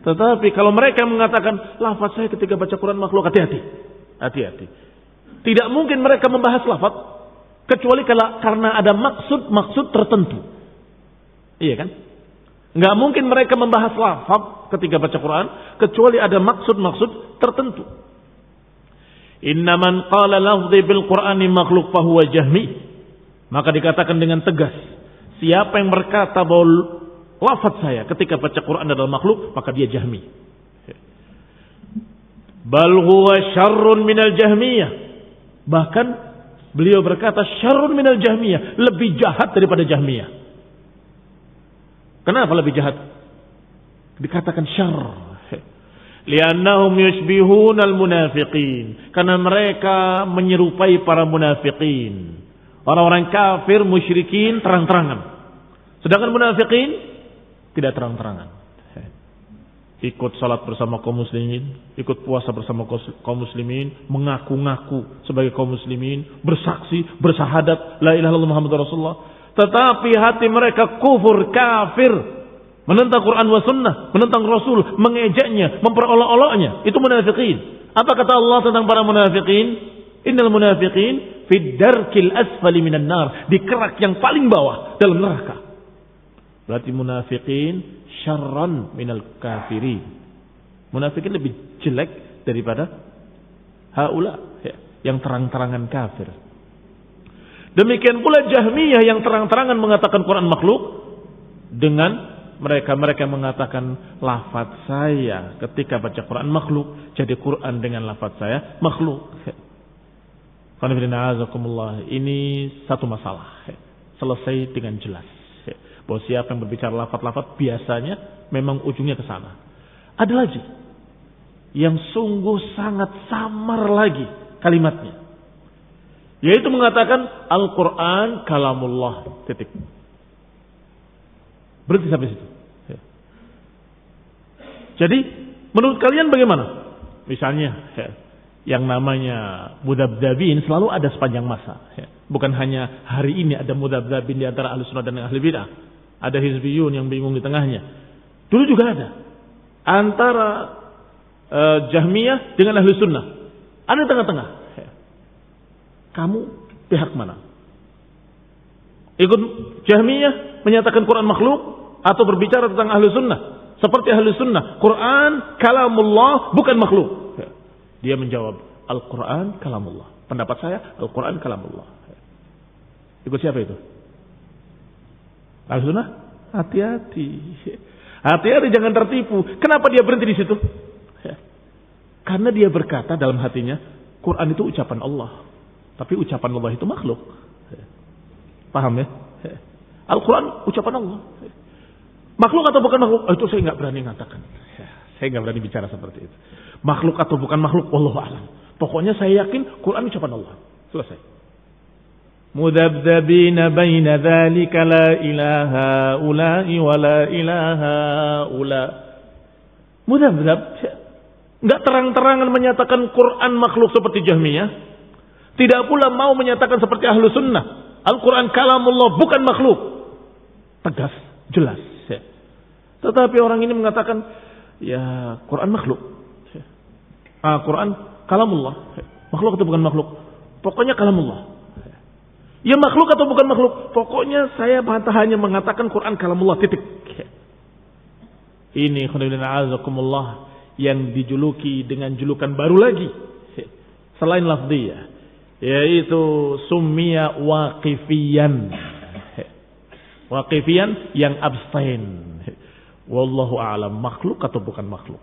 Tetapi kalau mereka mengatakan lafaz saya ketika baca Quran makhluk, hati-hati. Tidak mungkin mereka membahas lafaz kecuali karena ada maksud tertentu. Iya kan? Enggak mungkin mereka membahas lafaz ketika baca Quran kecuali ada maksud tertentu. Inna man qala lafzi bil Qur'ani makhluk fahuwa jahmi. Maka dikatakan dengan tegas, siapa yang berkata bahwa lafaz saya ketika baca Quran adalah makhluk, maka dia jahmi. Bal huwa syarrun minal jahmiyah. Bahkan beliau berkata syarrun minal jahmiyah, lebih jahat daripada jahmiyah. Kenapa lebih jahat? Dikatakan syarr. Liannahum yushbihunal munafiqin. Karena mereka menyerupai para munafiqin. Orang-orang kafir, musyrikin terang-terangan. Sedangkan munafiqin tidak terang-terangan. Ikut salat bersama kaum muslimin, ikut puasa bersama kaum muslimin, mengaku-ngaku sebagai kaum muslimin, bersaksi, bersahadat la ilaha illallah Muhammadur Rasulullah. Tetapi hati mereka kufur, kafir, menentang Quran wa sunnah, menentang Rasul, mengejeknya, memperolok-oloknya. Itu munafiqin. Apa kata Allah tentang para munafiqin? Innal munafiqin fid darkil asfali minan nar, di kerak yang paling bawah dalam neraka. Berarti munafiqin syarran minal kafirin. Munafiqin lebih jelek daripada haula yang terang-terangan kafir. Demikian pula Jahmiyah yang terang-terangan mengatakan Quran makhluk, dengan mereka mengatakan lafaz saya ketika baca Quran makhluk, jadi Quran dengan lafaz saya makhluk. Ini satu masalah, selesai dengan jelas. Bahwa siapa yang berbicara lafaz-lafaz biasanya memang ujungnya ke sana. Ada lagi yang sungguh sangat samar lagi kalimatnya, yaitu mengatakan Al-Quran kalamullah, titik. Berhenti sampai situ. Jadi menurut kalian bagaimana? Misalnya yang namanya mudabdabin selalu ada sepanjang masa. Bukan hanya hari ini ada mudabdabin di antara ahli sunnah dan ahli bidah. Ada hizbiyun yang bingung di tengahnya. Dulu juga ada antara Jahmiyah dengan ahli sunnah. Ada di tengah-tengah. Kamu pihak mana? Ikut Jahmiyah menyatakan Quran makhluk atau berbicara tentang ahli sunnah? Seperti ahli sunnah, Quran kalamullah bukan makhluk. Dia menjawab Al-Quran kalamullah. Pendapat saya Al-Quran kalamullah. Ikut siapa itu? Ahli sunnah? Hati-hati. Hati-hati, jangan tertipu. Kenapa dia berhenti di situ? Karena dia berkata dalam hatinya, Quran itu ucapan Allah. Tapi ucapan Allah itu makhluk. Paham ya? Al-Quran ucapan Allah. Makhluk atau bukan makhluk? Itu saya nggak berani mengatakan. Saya nggak berani bicara seperti itu. Makhluk atau bukan makhluk, wallahu a'lam. Pokoknya saya yakin Quran ucapan Allah. Selesai. Mudabdabina baina dzalika la ilaha ula'i wa la ilaha ula. Mudabdab. Enggak terang-terangan menyatakan Quran makhluk seperti Jahmiyah. Tidak pula mau menyatakan seperti Ahlu Sunnah. Al-Quran kalamullah bukan makhluk. Tegas, jelas. Tetapi orang ini mengatakan, ya Quran makhluk. Quran kalamullah. Makhluk atau bukan makhluk? Pokoknya kalamullah. Ya makhluk atau bukan makhluk? Pokoknya saya hanya mengatakan Quran kalamullah, titik. Ini khonibina azakumullah yang dijuluki dengan julukan baru lagi selain lafziyah, yaitu summiya waqifiyan. Waqifiyan yang abstain. Wallahu a'lam, makhluk atau bukan makhluk.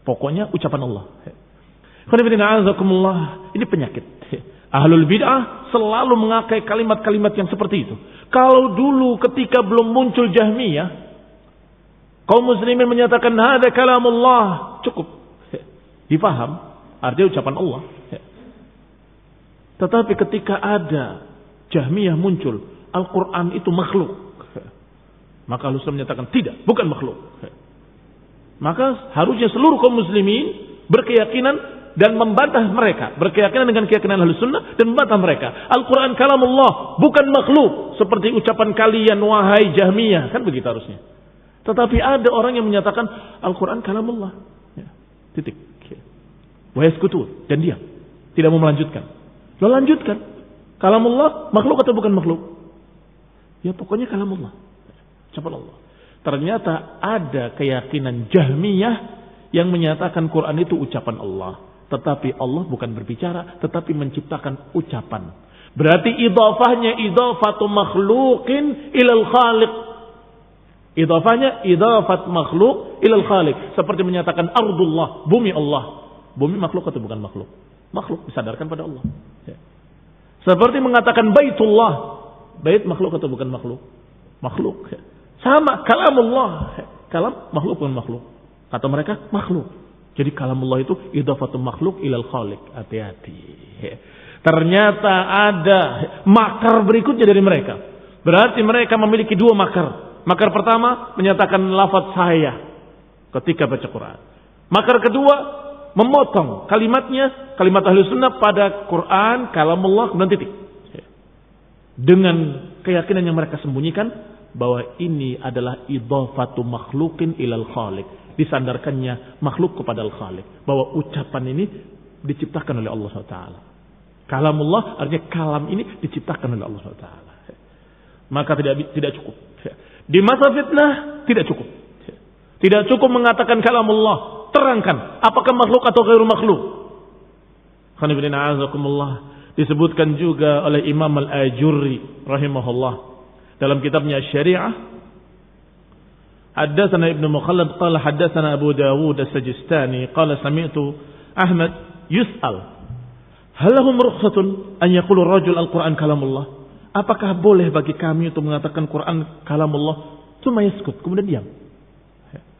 Pokoknya ucapan Allah. Khonibina azakumullah, ini penyakit. Ahlul bid'ah selalu mengakai kalimat-kalimat yang seperti itu. Kalau dulu ketika belum muncul Jahmiyah, kaum muslimin menyatakan hada kalamullah, cukup. Difaham, artinya ucapan Allah. Tetapi ketika ada Jahmiyah muncul, Al-Quran itu makhluk. Maka Ahlus Sunnah menyatakan tidak, bukan makhluk. Maka harusnya seluruh kaum muslimin berkeyakinan dan membantah mereka, berkeyakinan dengan keyakinan Ahlus Sunnah dan membantah mereka. Al-Quran kalamullah, bukan makhluk seperti ucapan kalian wahai Jahmiyah, kan begitu harusnya. Tetapi ada orang yang menyatakan Al-Quran kalamullah, ya, titik. Wa yaskutun, dan diam, tidak mau melanjutkan. Lo lanjutkan, kalamullah makhluk atau bukan makhluk? Ya pokoknya kalamullah, ucapan Allah. Ternyata ada keyakinan Jahmiyah yang menyatakan Quran itu ucapan Allah. Tetapi Allah bukan berbicara, tetapi menciptakan ucapan. Berarti idhafahnya idhafatu makhluqin ilal khaliq. Idhafahnya idhafat makhluk ilal khaliq. Seperti menyatakan ardullah, bumi Allah. Bumi makhluk atau bukan makhluk? Makhluk, disadarkan pada Allah. Ya. Seperti mengatakan baitullah. Bait makhluk atau bukan makhluk? Makhluk. Ya. Sama, kalamullah. Kalam, makhluk bukan makhluk. Kata mereka, makhluk. Jadi kalamullah itu idhafatu makhluk ilal khaliq. Hati-hati. Ternyata ada makar berikutnya dari mereka. Berarti mereka memiliki dua makar. Makar pertama, menyatakan lafaz saya ketika baca Quran. Makar kedua, memotong kalimatnya, kalimat Ahlus Sunnah pada Quran, kalamullah, dan titik. Dengan keyakinan yang mereka sembunyikan, bahwa ini adalah idhafatu makhlukin ilal khaliq, disandarkannya makhluk kepada al-khaliq, bahwa ucapan ini diciptakan oleh Allah SWT. Kalamullah artinya kalam ini diciptakan oleh Allah SWT. Maka tidak cukup. Di masa fitnah tidak cukup. Tidak cukup mengatakan kalamullah, terangkan apakah makhluk atau ghairu makhluk. Khonibina azakumullah, disebutkan juga oleh Imam Al-Ajurri rahimahullah dalam kitabnya Syariah. Haddatsana Ibnu Mukhallad qala haddatsana Abu Dawud As-Sajistani qala sami'tu Ahmad yus'al hal lahum rukhsatun an yaqulu ar-rajul al-Qur'an kalamullah? Apakah boleh bagi kami untuk mengatakan Quran kalamullah cuma yaskut kemudian diam?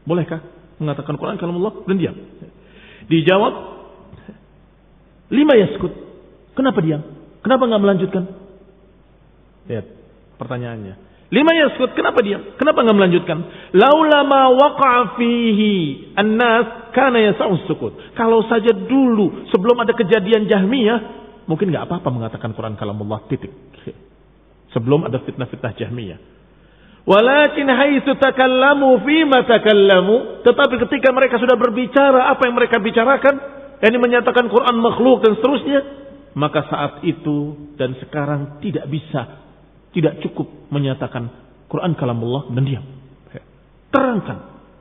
Bolehkah mengatakan Quran kalamullah dan diam? Dijawab, lima yaskut. Kenapa diam? Kenapa enggak melanjutkan? Lihat pertanyaannya. Lima yaskut, kenapa diam? Kenapa enggak melanjutkan? Laula ma waqa'a fihi an-nas kana yas'u sukut. Kalau saja dulu sebelum ada kejadian Jahmiyah, mungkin enggak apa-apa mengatakan Quran kalamullah, titik. Sebelum ada fitnah-fitnah Jahmiyah. Walakin haitsu takallamu fima takallamu, tetapi ketika mereka sudah berbicara apa yang mereka bicarakan, yakni menyatakan Quran makhluk dan seterusnya, maka saat itu dan sekarang tidak cukup menyatakan Quran kalamullah dan diam. Terangkan,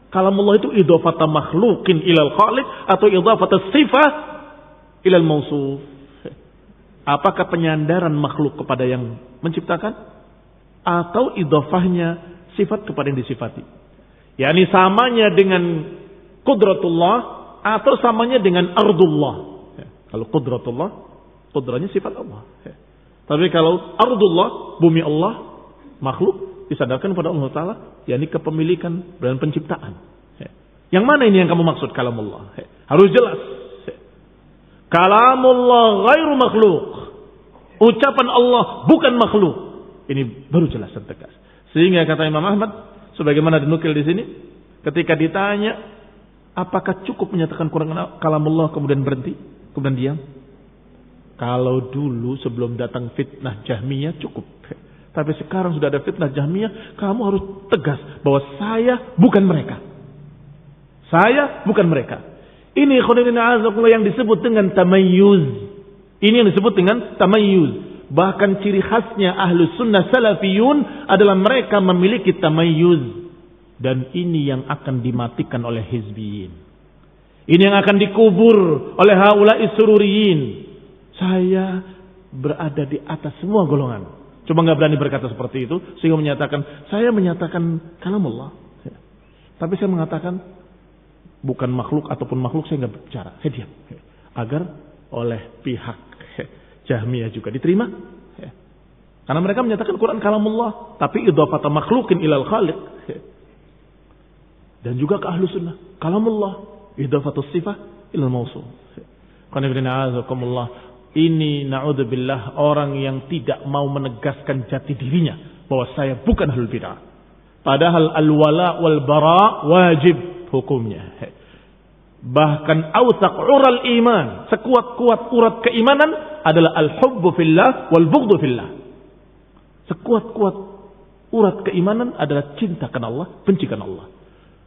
kalamullah itu idhafata makhlukin ilal khaliq atau idhafata sifah ilal mausuf. Apakah penyandaran makhluk kepada yang menciptakan atau idhafahnya sifat kepada yang disifati? yakni samanya dengan qudratullah atau samanya dengan ardullah. Kalau qudratullah, qudranya sifat Allah. Tapi kalau ardullah, bumi Allah, makhluk, disadarkan pada Allah Ta'ala, yakni kepemilikan dan penciptaan. Yang mana ini yang kamu maksud kalamullah? Harus jelas. Kalamullah ghairu makhluk. Ucapan Allah bukan makhluk. Ini baru jelas dan tegas. Sehingga kata Imam Ahmad, sebagaimana dinukil di sini, ketika ditanya, apakah cukup menyatakan Quran kalamullah kemudian berhenti, kemudian diam? Kalau dulu sebelum datang fitnah Jahmiyah cukup. Tapi sekarang sudah ada fitnah Jahmiyah, kamu harus tegas bahwa saya bukan mereka. Saya bukan mereka. Ini khonirina azakullah yang disebut dengan tamayyuz. Ini yang disebut dengan tamayyuz. Bahkan ciri khasnya ahlus sunnah salafiyun adalah mereka memiliki tamayyuz. Dan ini yang akan dimatikan oleh hizbiyin. Ini yang akan dikubur oleh haula'i sururiyin. Saya berada di atas semua golongan. Cuma nggak berani berkata seperti itu. Sehingga saya menyatakan kalamullah. Tapi saya mengatakan bukan makhluk ataupun makhluk, saya nggak bicara, saya diam. Agar oleh pihak Jahmiyah juga diterima. Karena mereka menyatakan Quran kalamullah, tapi idhafata makhlukin ilal khaliq. Dan juga ke ahlu sunnah, kalamullah, idhafatus sifah ilal mausul. Ini na'udzubillah orang yang tidak mau menegaskan jati dirinya bahwa saya bukan ahlul bid'ah. Padahal al-wala wal bara wajib hukumnya. Bahkan awsaq ural iman, sekuat-kuat urat keimanan adalah al-hubbu fillah wal bughdhu fillah. Sekuat-kuat urat keimanan adalah cinta karena Allah, benci karena Allah.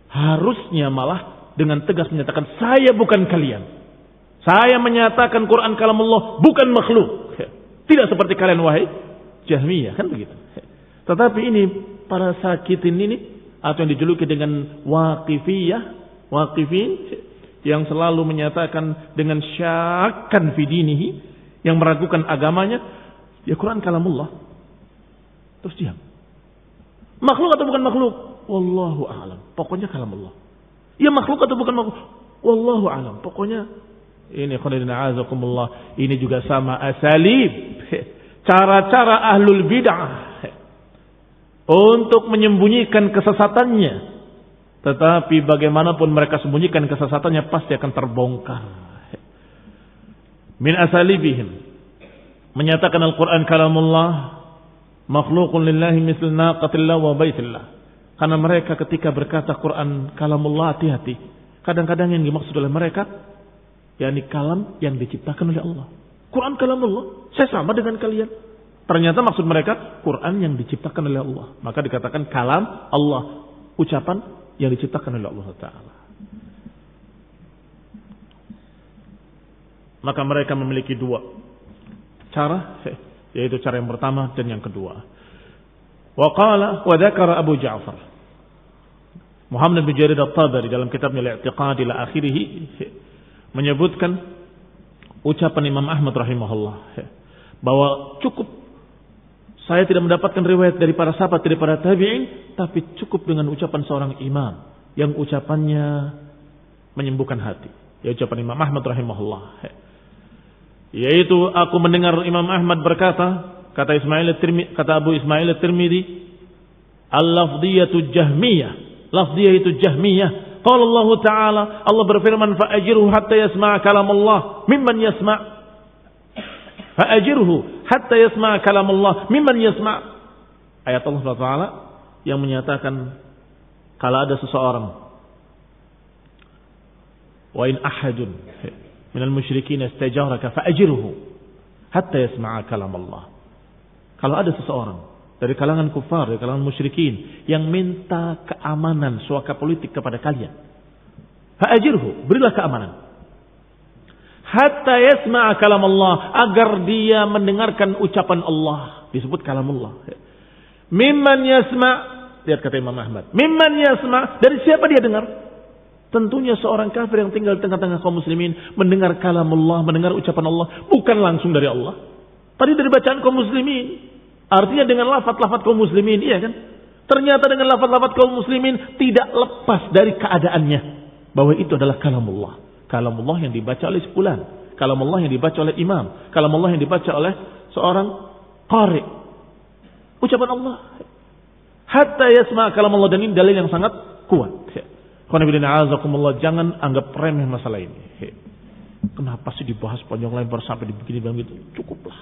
Harusnya malah dengan tegas menyatakan saya bukan kalian. Saya menyatakan Quran kalamullah bukan makhluk. Tidak seperti kalian wahai Jahmiyah, kan begitu. Tetapi ini para sakitin ini atau yang dijuluki dengan waqifin yang selalu menyatakan dengan syakkan fi dinihi, yang meragukan agamanya, ya Quran kalamullah. Terus diam. Makhluk atau bukan makhluk? Wallahu a'lam. Pokoknya kalamullah. Ya makhluk atau bukan makhluk? Wallahu a'lam. Pokoknya ini khonirina azakumullah, ini juga sama asalib, cara-cara ahlul bid'ah untuk menyembunyikan kesesatannya. Tetapi bagaimanapun mereka sembunyikan kesesatannya pasti akan terbongkar. Min asalibihim, menyatakan Al-Quran kalamullah makhlukun lillahi misl naqatillah wa baitillah. Karena mereka ketika berkata Quran kalamullah, hati-hati. Kadang-kadang yang dimaksud oleh mereka yakni kalam yang diciptakan oleh Allah. Quran kalamullah, saya sama dengan kalian. Ternyata maksud mereka Quran yang diciptakan oleh Allah. Maka dikatakan kalam Allah, ucapan yang diciptakan oleh Allah Ta'ala. Maka mereka memiliki dua cara, yaitu cara yang pertama dan yang kedua. Wa qala wa dzakara Abu Ja'far Muhammad bin Jarir at-Tabari dalam kitabnya Al-I'tiqad ila akhirih menyebutkan ucapan Imam Ahmad rahimahullah bahwa cukup saya tidak mendapatkan riwayat dari para sahabat, dari para tabi'in, tapi cukup dengan ucapan seorang imam yang ucapannya menyembuhkan hati. Ya ucapan Imam Ahmad rahimahullah. Yaitu aku mendengar Imam Ahmad berkata, kata Abu Ismail at-Tirmidzi, al-lafdhiyatu jahmiyah. Lafdhiyah itu jahmiyah. Qala Allah Ta'ala, Allah berfirman, fa'ajirhu hatta yasma'a kalam Allah mimman yasma'. Fa'ajirhu hatta yasma' kalam Allah mimman yasma'. Ayat Allah Ta'ala yang menyatakan kalau ada seseorang, wa in ahadun minal musyrikin istajaraka fa'ajirhu hatta yasma'a kalam Allah. Kalau ada seseorang dari kalangan kufar, dari kalangan musyrikin yang minta keamanan suaka politik kepada kalian, fa'ajirhu, berilah keamanan. Hatta yasma'a kalam Allah, agar dia mendengarkan ucapan Allah, disebut kalamullah. Mimman yasma', lihat kata Imam Ahmad, mimman yasma', dari siapa dia dengar? Tentunya seorang kafir yang tinggal di tengah-tengah kaum muslimin mendengar kalamullah, mendengar ucapan Allah bukan langsung dari Allah, tadi dari bacaan kaum muslimin. Artinya dengan lafaz-lafaz kaum muslimin, iya kan? Ternyata dengan lafaz-lafaz kaum muslimin tidak lepas dari keadaannya bahwa itu adalah kalamullah. Kalam Allah yang dibaca oleh sepulan, kalam Allah yang dibaca oleh imam, kalam Allah yang dibaca oleh seorang qari. Ucapan Allah. Hatta yasma' kalam Allah, dan ini dalil yang sangat kuat. Jangan anggap remeh masalah ini. Kenapa sih dibahas panjang lebar sampai begini dan gitu? Cukuplah.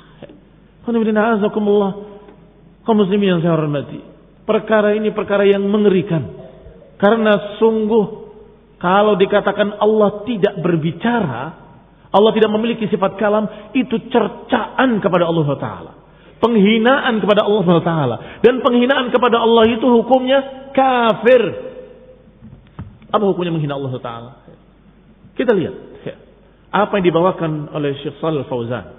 Kaum muslimin yang saya hormati, perkara ini perkara yang mengerikan. Karena sungguh kalau dikatakan Allah tidak berbicara, Allah tidak memiliki sifat kalam, itu cercaan kepada Allah Ta'ala, penghinaan kepada Allah Ta'ala. Dan penghinaan kepada Allah itu hukumnya kafir. Apa hukumnya menghina Allah Ta'ala? Kita lihat apa yang dibawakan oleh Syekh Shalih Al-Fauzan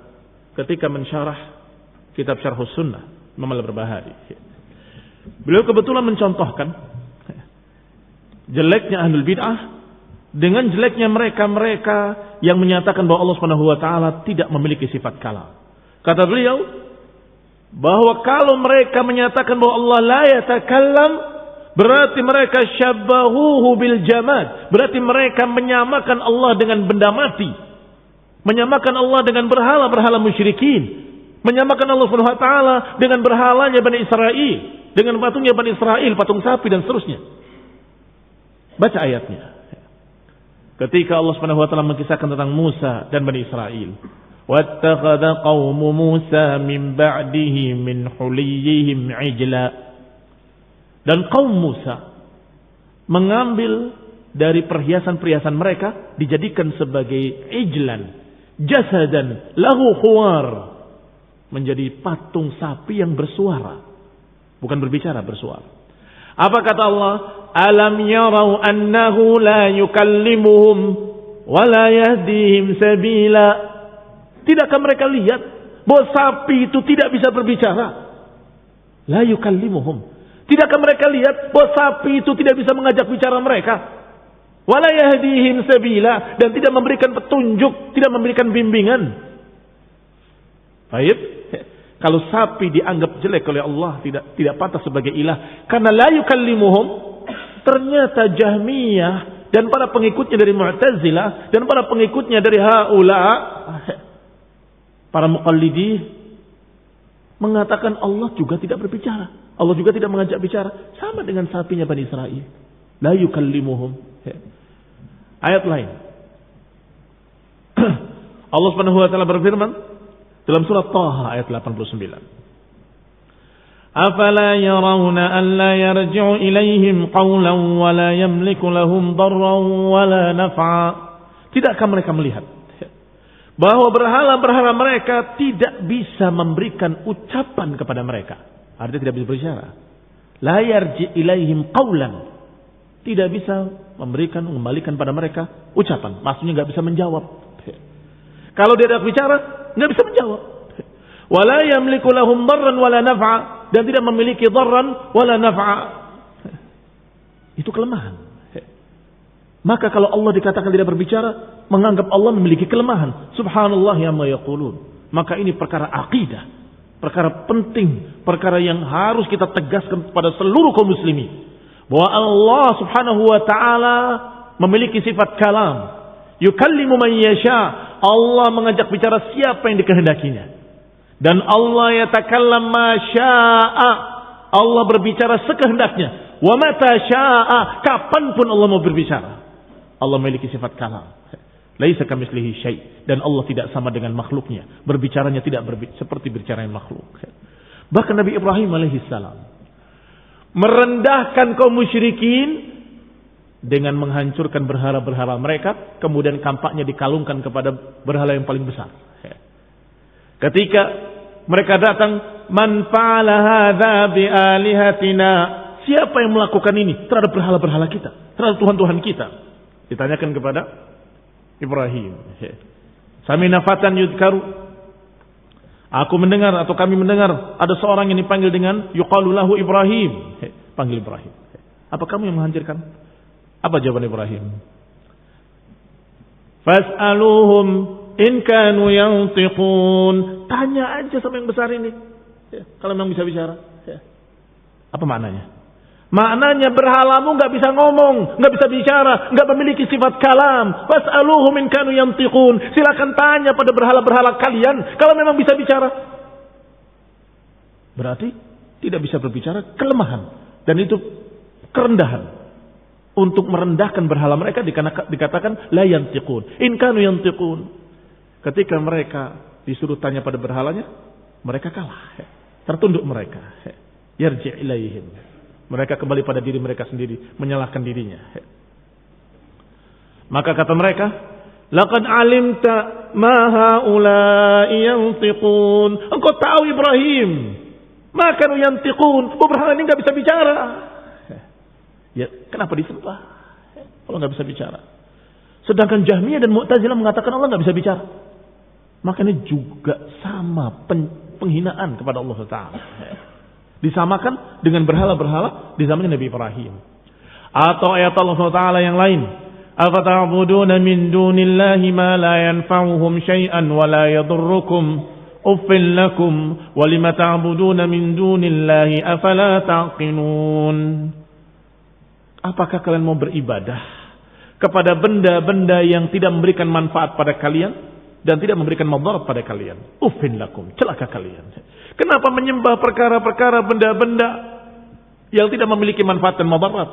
ketika mensyarah kitab Syarhus Sunnah Imam Al-Barbahari. Beliau kebetulan mencontohkan jeleknya ahlul bid'ah dengan jeleknya mereka-mereka yang menyatakan bahwa Allah Subhanahu wa taala tidak memiliki sifat kalam. Kata beliau bahwa kalau mereka menyatakan bahwa Allah la yatakallam, berarti mereka syabbahuhu bil jamad, berarti mereka menyamakan Allah dengan benda mati, menyamakan Allah dengan berhala-berhala musyrikin, menyamakan Allah Subhanahu wa taala dengan berhalanya Bani Israel, dengan patungnya Bani Israel, patung sapi dan seterusnya. Baca ayatnya. Ketika Allah Subhanahu wa taala mengisahkan tentang Musa dan Bani Israel, wattakhadha qaumu Musa min ba'dihi min huliyihim ijla. Dan kaum Musa mengambil dari perhiasan-perhiasan mereka dijadikan sebagai ijlan, jasadan lahu khuwar, menjadi patung sapi yang bersuara, bukan berbicara, bersuara. Apa kata Allah? Alam yarau annahu la yukallimuhum wa la yahdihim sabila. Tidakkah mereka lihat bahwa sapi itu tidak bisa berbicara? La yukallimuhum. Tidakkah mereka lihat bahwa sapi itu tidak bisa mengajak bicara mereka? Wa la yahdihim sabila, dan tidak memberikan petunjuk, tidak memberikan bimbingan. Baik. Kalau sapi dianggap jelek oleh Allah, tidak pantas sebagai ilah karena la yukallimuhum, ternyata Jahmiyah dan para pengikutnya dari Mu'tazilah dan para pengikutnya dari haula, para muqallidi, mengatakan Allah juga tidak berbicara, Allah juga tidak mengajak bicara, sama dengan sapinya Bani Israel. La yukallimuhum. Ayat lain Allah Subhanahu wa taala berfirman dalam surat Taha ayat 89. Afala yarawna an la yarji'u ilaihim qawlan wa la yamliku lahum darran wa la naf'a. Tidakkah mereka melihat bahwa berhala-berhala mereka tidak bisa memberikan ucapan kepada mereka? Artinya tidak bisa berbicara. La yarji' ilaihim qawlan, tidak bisa mengembalikan pada mereka ucapan. Maksudnya enggak bisa menjawab. Kalau dia tidak bicara, enggak bisa menjawab. Wala yamliku lahum darran wala naf'a, dan tidak memiliki darran wala naf'a. Itu kelemahan. Maka kalau Allah dikatakan tidak berbicara, menganggap Allah memiliki kelemahan. Subhanallah ya ma yaqulun. Maka ini perkara akidah, perkara penting, perkara yang harus kita tegaskan kepada seluruh kaum muslimin, bahwa Allah Subhanahu wa taala memiliki sifat kalam. Yukallimu man yasha. Allah mengajak bicara siapa yang dikehendakinya. Dan Allah yatakallam ma syaa. Allah berbicara sekehendaknya. Wa mata syaa, kapanpun Allah mau berbicara. Allah memiliki sifat kalam. Laisa kamitslihi syai', dan Allah tidak sama dengan makhluknya. Berbicaranya tidak seperti berbicara makhluk. Bahkan Nabi Ibrahim alaihissalam merendahkan kaum musyrikin dengan menghancurkan berhala-berhala mereka, kemudian kampaknya dikalungkan kepada berhala yang paling besar. Ketika mereka datang, man fa'ala hadza bi alihatina, siapa yang melakukan ini terhadap berhala-berhala kita, terhadap tuhan-tuhan kita? Ditanyakan kepada Ibrahim. Samina fatan yudkaru, aku mendengar atau kami mendengar ada seorang yang dipanggil dengan yuqalu lahu Ibrahim. Panggil Ibrahim. Apa kamu yang menghancurkan? Apa jawaban Ibrahim? Fas'aluhum in kanu yantiqun. Tanya aja sama yang besar ini. Kalau memang bisa bicara. Apa maknanya? Maknanya berhalamu nggak bisa ngomong, nggak bisa bicara, nggak memiliki sifat kalam. Fas'aluhum in kanu yantiqun. Silakan tanya pada berhala-berhala kalian kalau memang bisa bicara. Berarti tidak bisa berbicara, kelemahan, dan itu kerendahan. Untuk merendahkan berhala mereka dikatakan la yantiqun. In kanu yantiqun. Ketika mereka disuruh tanya pada berhalanya, mereka kalah. Tertunduk mereka. Yarji' ilaihim. Mereka kembali pada diri mereka sendiri, menyalahkan dirinya. Maka kata mereka, laqad alimta ma haula'i yantiqun. Engkau tahu Ibrahim, ma kanu yantiqun. Berhala ini enggak bisa bicara. Ya, kenapa disembah kalau enggak bisa bicara? Sedangkan Jahmiyah dan Mu'tazilah mengatakan Allah enggak bisa bicara. Makanya juga sama penghinaan kepada Allah Taala. Disamakan dengan berhala-berhala di zamannya Nabi Ibrahim. Atau ayat Allah Taala yang lain, afata'buduna min dunillahi ma la yanfa'uhum syai'an wa la yadurrukum uffil lakum wa lima ta'buduna min dunillahi afala taqilun. Apakah kalian mau beribadah kepada benda-benda yang tidak memberikan manfaat pada kalian dan tidak memberikan madarat pada kalian? Uffin lakum, celaka kalian. Kenapa menyembah perkara-perkara benda-benda yang tidak memiliki manfaat dan madarat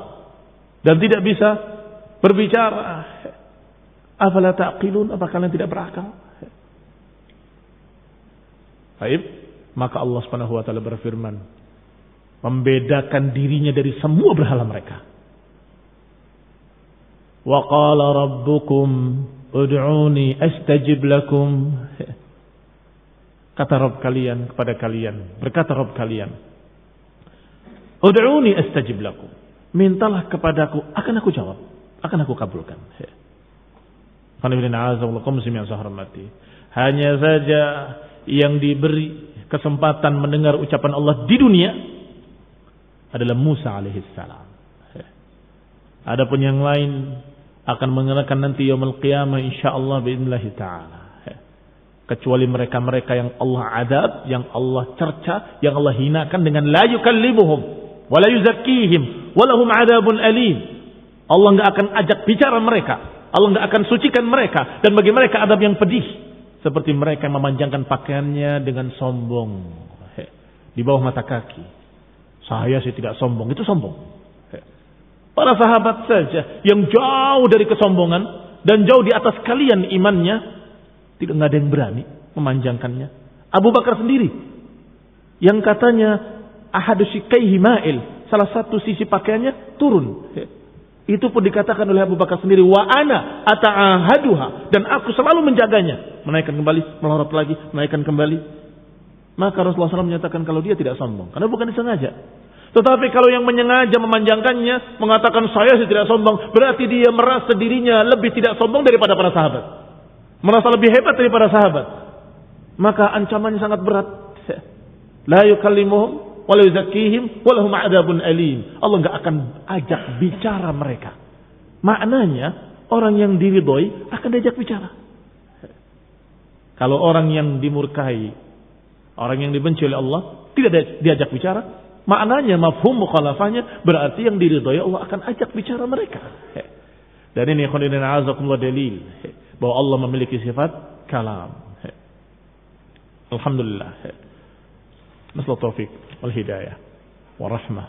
dan tidak bisa berbicara? Afala taqilun, apa kalian tidak berakal? Baik, maka Allah Subhanahu wa taala berfirman, membedakan dirinya dari semua berhala mereka. Wa qala rabbukum ud'uni astajib lakum. Kata Rabb kalian kepada kalian, berkata Rabb kalian, ud'uni astajib lakum. Mintalah kepadaku, akan aku jawab, akan aku kabulkan. Hanya saja yang diberi kesempatan mendengar ucapan Allah di dunia adalah Musa alaihissalam. Adapun yang lain akan mengenakan nanti yaumul qiyamah insyaallah biidznillah taala. Kecuali mereka-mereka yang Allah adab, yang Allah cerca, yang Allah hinakan dengan la yukallimuhum wa la yuzakkihim wa lahum adabun alim. Allah enggak akan ajak bicara mereka, Allah enggak akan sucikan mereka, dan bagi mereka adab yang pedih, seperti mereka yang memanjangkan pakaiannya dengan sombong di bawah mata kaki. Saya sih tidak sombong, itu sombong. Para sahabat saja yang jauh dari kesombongan dan jauh di atas kalian imannya, tidak ada yang berani memanjangkannya. Abu Bakar sendiri yang katanya ahadu shikaihi ma'il, salah satu sisi pakaiannya turun. Itu pun dikatakan oleh Abu Bakar sendiri, wa ana ata'ahaduha, dan aku selalu menjaganya. Menaikkan kembali, melorot lagi, menaikkan kembali. Maka Rasulullah SAW menyatakan kalau dia tidak sombong, karena bukan disengaja. Tetapi kalau yang menyengaja memanjangkannya, mengatakan saya tidak sombong, berarti dia merasa dirinya lebih tidak sombong daripada para sahabat, merasa lebih hebat daripada sahabat. Maka ancamannya sangat berat. La yukallimuhum wa la yuzakkihim wa lahum adzabun alim. Allah enggak akan ajak bicara mereka. Maknanya orang yang diridhoi akan diajak bicara. Kalau orang yang dimurkai, orang yang dibenci oleh Allah tidak diajak bicara, maknanya mafhum mukhalafahnya berarti yang diridhoi Allah akan ajak bicara mereka. Dan ini khonidin azakumullah dalil bahwa Allah memiliki sifat kalam. Alhamdulillah. Nasallahu taufiq wal hidayah wa rahmah.